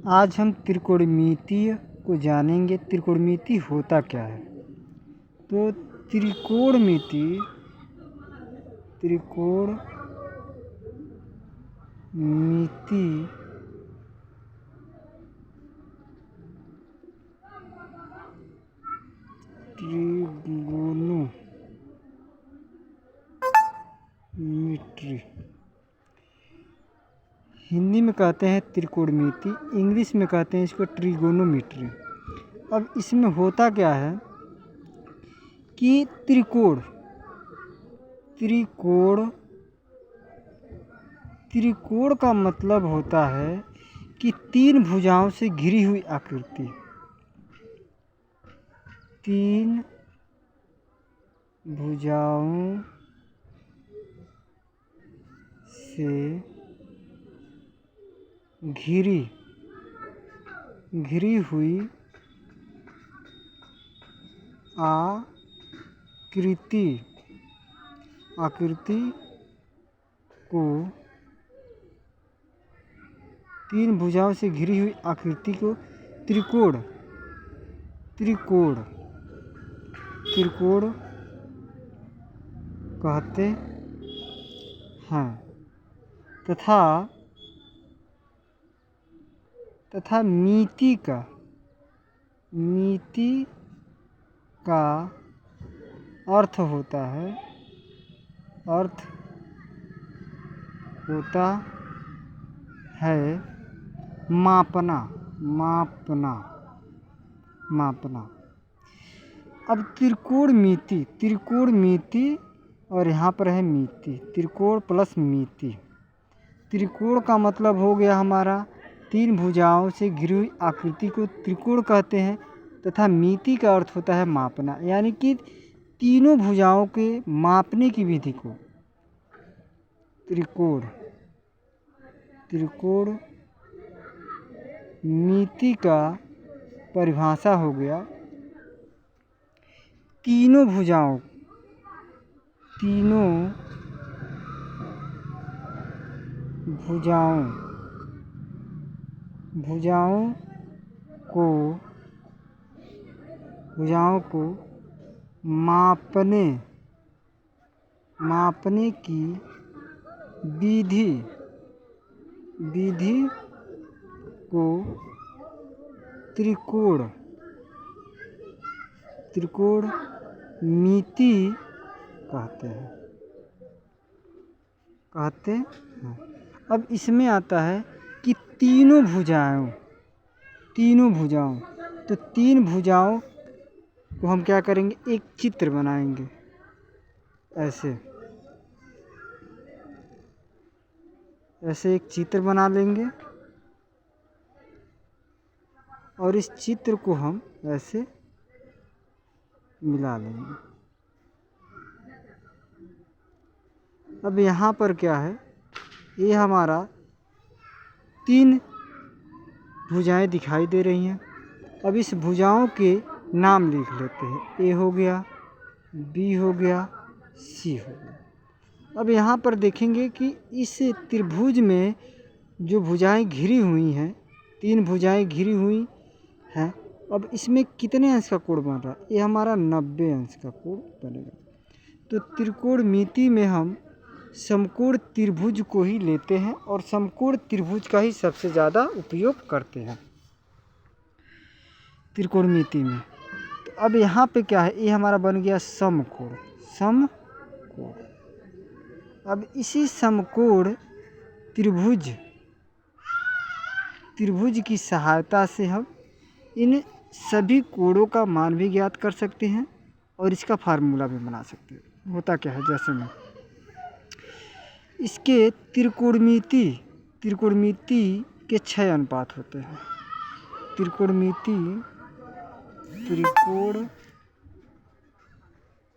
आज हम त्रिकोणमितीय को जानेंगे। त्रिकोणमिति होता क्या है? तो त्रिकोणमिति ट्रिगोनोमेट्री हिंदी में कहते हैं त्रिकोणमिति, इंग्लिश में कहते हैं इसको ट्रिगोनोमेट्री। अब इसमें होता क्या है कि त्रिकोण का मतलब होता है कि तीन भुजाओं से घिरी हुई आकृति। तीन भुजाओं से घिरी हुई आकृति को तीन भुजाओं से घिरी हुई आकृति को त्रिकोण कहते हैं तथा मिति का अर्थ होता है मापना। अब त्रिकोणमिति और यहाँ पर है मिति, त्रिकोण प्लस मिति। त्रिकोण का मतलब हो गया हमारा तीन भुजाओं से घिरी हुई आकृति को त्रिकोण कहते हैं, तथा मिति का अर्थ होता है मापना, यानी कि तीनों भुजाओं के मापने की विधि को त्रिकोणमिति का परिभाषा हो गया तीनों भुजाओं को मापने की विधि को त्रिकोणमिति कहते हैं। अब इसमें आता है कि तीनों भुजाओं तो तीन भुजाओं को हम क्या करेंगे, एक चित्र बनाएंगे। ऐसे एक चित्र बना लेंगे और इस चित्र को हम ऐसे मिला लेंगे। अब यहाँ पर क्या है, ये हमारा तीन भुजाएं दिखाई दे रही हैं। अब इस भुजाओं के नाम लिख लेते हैं। ए हो गया, बी हो गया, सी हो गया। अब यहाँ पर देखेंगे कि इस त्रिभुज में जो भुजाएं घिरी हुई हैं, तीन भुजाएं घिरी हुई हैं, अब इसमें कितने अंश का कोण बन रहा है? ये हमारा 90 अंश का कोण बनेगा। तो त्रिकोणमिति में हम समकोण त्रिभुज को ही लेते हैं और समकोण त्रिभुज का ही सबसे ज़्यादा उपयोग करते हैं त्रिकोणमिति में। तो अब यहाँ पे क्या है, ये हमारा बन गया समकोण। अब इसी समकोण त्रिभुज की सहायता से हम इन सभी कोणों का मान भी ज्ञात कर सकते हैं और इसका फार्मूला भी बना सकते हैं। होता क्या है, जैसे में इसके त्रिकोणमिति के 6 अनुपात होते हैं। त्रिकोणमिति